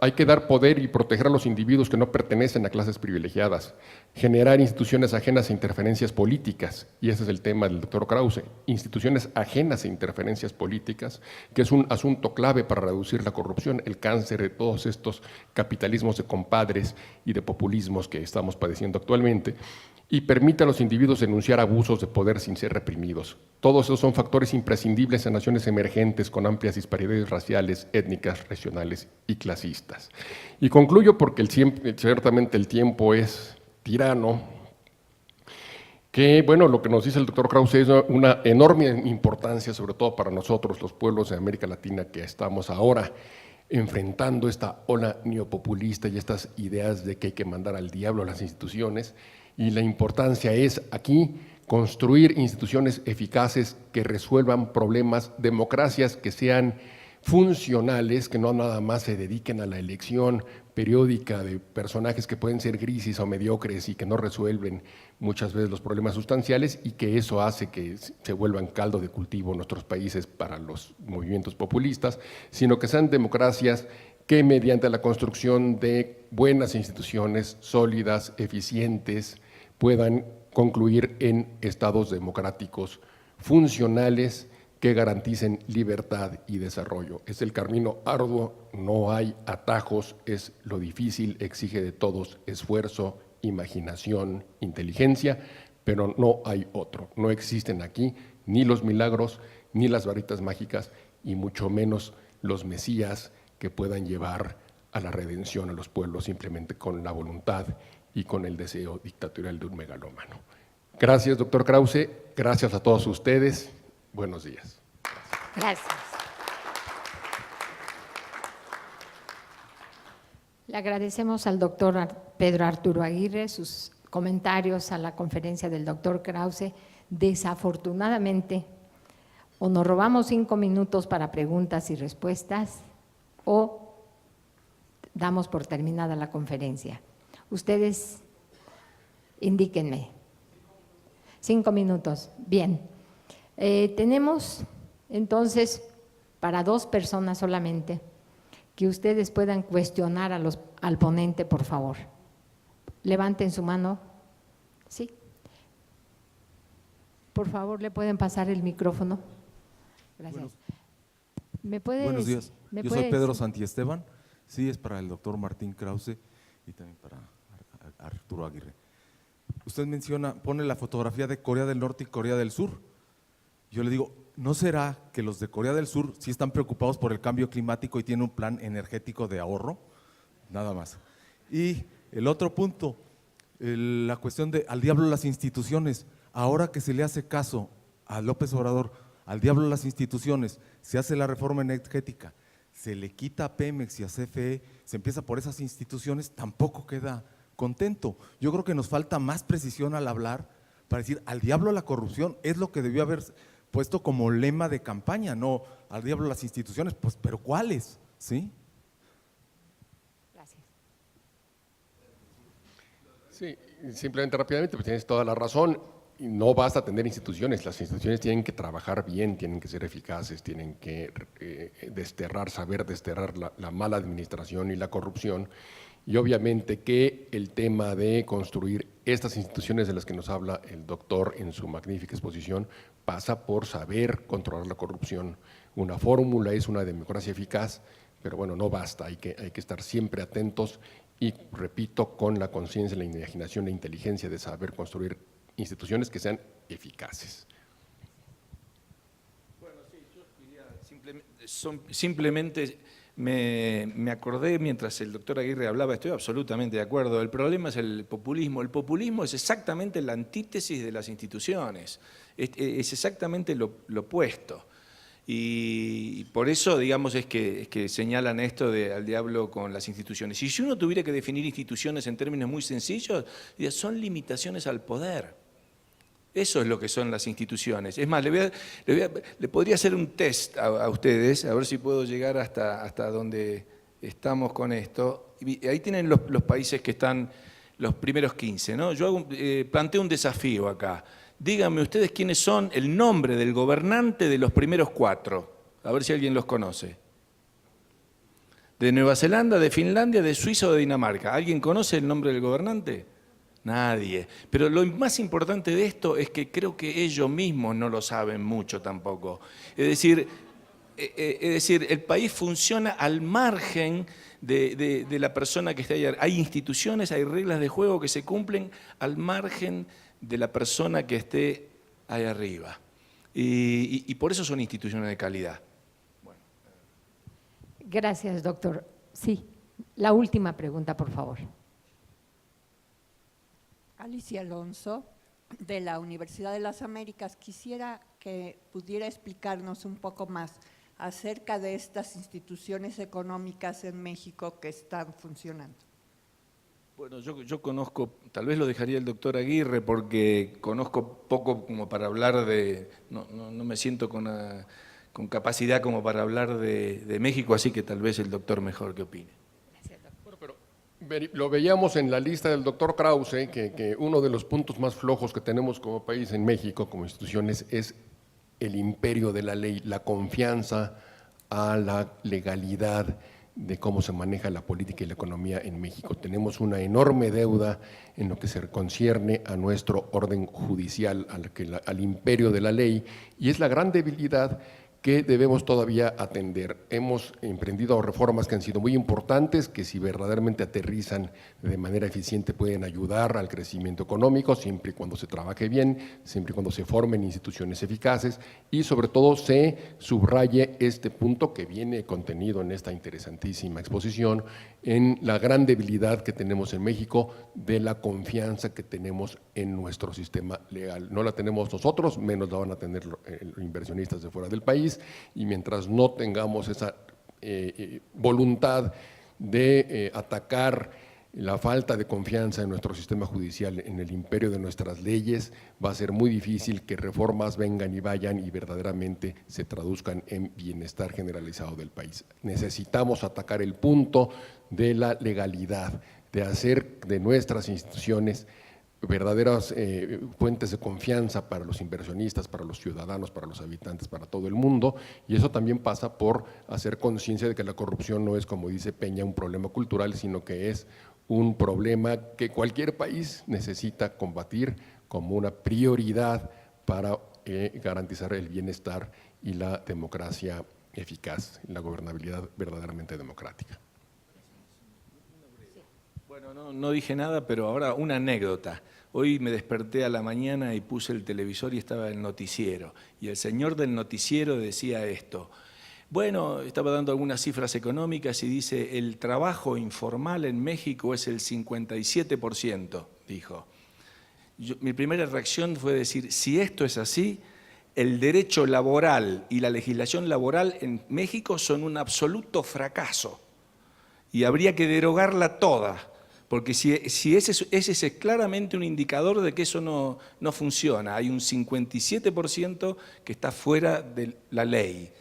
Hay que dar poder y proteger a los individuos que no pertenecen a clases privilegiadas, generar instituciones ajenas a interferencias políticas, y ese es el tema del doctor Krause, instituciones ajenas a interferencias políticas, que es un asunto clave para reducir la corrupción, el cáncer de todos estos capitalismos de compadres y de populismos que estamos padeciendo actualmente, y permite a los individuos denunciar abusos de poder sin ser reprimidos. Todos esos son factores imprescindibles en naciones emergentes con amplias disparidades raciales, étnicas, regionales y clasistas. Y concluyo porque ciertamente el tiempo es tirano, que bueno, lo que nos dice el doctor Krause es una enorme importancia, sobre todo para nosotros, los pueblos de América Latina que estamos ahora enfrentando esta ola neopopulista y estas ideas de que hay que mandar al diablo a las instituciones, y la importancia es aquí construir instituciones eficaces que resuelvan problemas, democracias que sean funcionales, que no nada más se dediquen a la elección periódica de personajes que pueden ser grises o mediocres y que no resuelven muchas veces los problemas sustanciales, y que eso hace que se vuelvan caldo de cultivo en nuestros países para los movimientos populistas, sino que sean democracias que mediante la construcción de buenas instituciones sólidas, eficientes, puedan concluir en estados democráticos funcionales que garanticen libertad y desarrollo. Es el camino arduo, no hay atajos, es lo difícil, exige de todos esfuerzo, imaginación, inteligencia, pero no hay otro. No existen aquí ni los milagros, ni las varitas mágicas, y mucho menos los mesías que puedan llevar a la redención a los pueblos simplemente con la voluntad y con el deseo dictatorial de un megalómano. Gracias, doctor Krause, gracias a todos ustedes, buenos días. Gracias. Le agradecemos al doctor Pedro Arturo Aguirre sus comentarios a la conferencia del doctor Krause. Desafortunadamente, o nos robamos 5 minutos para preguntas y respuestas, o damos por terminada la conferencia. Ustedes indíquenme. 5 minutos, bien. Tenemos entonces para 2 personas solamente, que ustedes puedan cuestionar al ponente, por favor. Levanten su mano. Sí. Por favor, ¿le pueden pasar el micrófono? Gracias. ¿Me puede Buenos días. ¿me Yo puede soy Pedro decir? Santiesteban. Sí, es para el doctor Martín Krause y también para Arturo Aguirre. Usted pone la fotografía de Corea del Norte y Corea del Sur. Yo le digo, ¿no será que los de Corea del Sur sí están preocupados por el cambio climático y tienen un plan energético de ahorro? Nada más. Y el otro punto, la cuestión de al diablo las instituciones. Ahora que se le hace caso a López Obrador, al diablo las instituciones, se hace la reforma energética, se le quita a Pemex y a CFE, se empieza por esas instituciones, tampoco queda contento. Yo creo que nos falta más precisión al hablar para decir al diablo la corrupción, es lo que debió haber puesto como lema de campaña, no al diablo las instituciones, pues pero ¿cuáles? ¿Sí? Gracias. Sí, simplemente rápidamente, pues tienes toda la razón. No basta tener instituciones, las instituciones tienen que trabajar bien, tienen que ser eficaces, tienen que saber desterrar la mala administración y la corrupción, y obviamente que el tema de construir estas instituciones de las que nos habla el doctor en su magnífica exposición pasa por saber controlar la corrupción. Una fórmula es una democracia eficaz, pero bueno, no basta, hay que estar siempre atentos y, repito, con la conciencia, la imaginación, la inteligencia de saber construir instituciones que sean eficaces. Bueno, sí, yo diría simplemente me acordé mientras el doctor Aguirre hablaba, estoy absolutamente de acuerdo, el problema es el populismo es exactamente la antítesis de las instituciones, es exactamente lo opuesto. Y por eso, digamos, es que señalan esto de al diablo con las instituciones. Y si uno tuviera que definir instituciones en términos muy sencillos, son limitaciones al poder. Eso es lo que son las instituciones. Es más, le podría hacer un test a ustedes, a ver si puedo llegar hasta donde estamos con esto. Y ahí tienen los países que están los primeros 15, ¿no? Yo planteo un desafío acá. Díganme ustedes quiénes son el nombre del gobernante de los primeros 4. A ver si alguien los conoce. ¿De Nueva Zelanda, de Finlandia, de Suiza o de Dinamarca? ¿Alguien conoce el nombre del gobernante? Nadie. Pero lo más importante de esto es que creo que ellos mismos no lo saben mucho tampoco. Es decir, el país funciona al margen de la persona que está allá. Hay instituciones, hay reglas de juego que se cumplen al margen de la persona que esté ahí arriba. Y por eso son instituciones de calidad. Bueno. Gracias, doctor. Sí, la última pregunta, por favor. Alicia Alonso, de la Universidad de las Américas. Quisiera que pudiera explicarnos un poco más acerca de estas instituciones económicas en México que están funcionando? Bueno, yo conozco, tal vez lo dejaría el doctor Aguirre porque conozco poco como para hablar de, no me siento con capacidad como para hablar de México, así que tal vez el doctor mejor que opine. Bueno, pero lo veíamos en la lista del doctor Krause, que uno de los puntos más flojos que tenemos como país en México, como instituciones, es el imperio de la ley, la confianza a la legalidad de cómo se maneja la política y la economía en México. Tenemos una enorme deuda en lo que se concierne a nuestro orden judicial, al imperio de la ley, y es la gran debilidad que debemos todavía atender. Hemos emprendido reformas que han sido muy importantes, que si verdaderamente aterrizan de manera eficiente pueden ayudar al crecimiento económico, siempre y cuando se trabaje bien, siempre y cuando se formen instituciones eficaces y sobre todo se subraye este punto que viene contenido en esta interesantísima exposición, en la gran debilidad que tenemos en México de la confianza que tenemos en nuestro sistema legal. No la tenemos nosotros, menos la van a tener los inversionistas de fuera del país, y mientras no tengamos esa voluntad de atacar la falta de confianza en nuestro sistema judicial, en el imperio de nuestras leyes, va a ser muy difícil que reformas vengan y vayan y verdaderamente se traduzcan en bienestar generalizado del país. Necesitamos atacar el punto de la legalidad, de hacer de nuestras instituciones verdaderas fuentes de confianza para los inversionistas, para los ciudadanos, para los habitantes, para todo el mundo, y eso también pasa por hacer conciencia de que la corrupción no es, como dice Peña, un problema cultural, sino que es un problema que cualquier país necesita combatir como una prioridad para garantizar el bienestar y la democracia eficaz, la gobernabilidad verdaderamente democrática. Bueno, no dije nada, pero ahora una anécdota. Hoy me desperté a la mañana y puse el televisor y estaba el noticiero. Y el señor del noticiero decía esto. Bueno, estaba dando algunas cifras económicas y dice, el trabajo informal en México es el 57%, dijo. Mi primera reacción fue decir, si esto es así, el derecho laboral y la legislación laboral en México son un absoluto fracaso y habría que derogarla toda. Porque si ese es claramente un indicador de que eso no funciona. Hay un 57% que está fuera de la ley.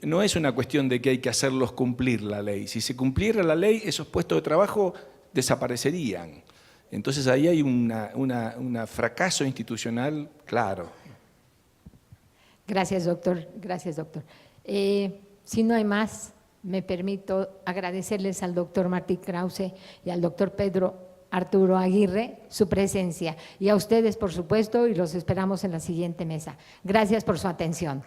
No es una cuestión de que hay que hacerlos cumplir la ley. Si se cumpliera la ley, esos puestos de trabajo desaparecerían. Entonces ahí hay un fracaso institucional claro. Gracias, doctor. Gracias, doctor. Si no hay más, me permito agradecerles al doctor Martín Krause y al doctor Pedro Arturo Aguirre su presencia, y a ustedes, por supuesto, y los esperamos en la siguiente mesa. Gracias por su atención.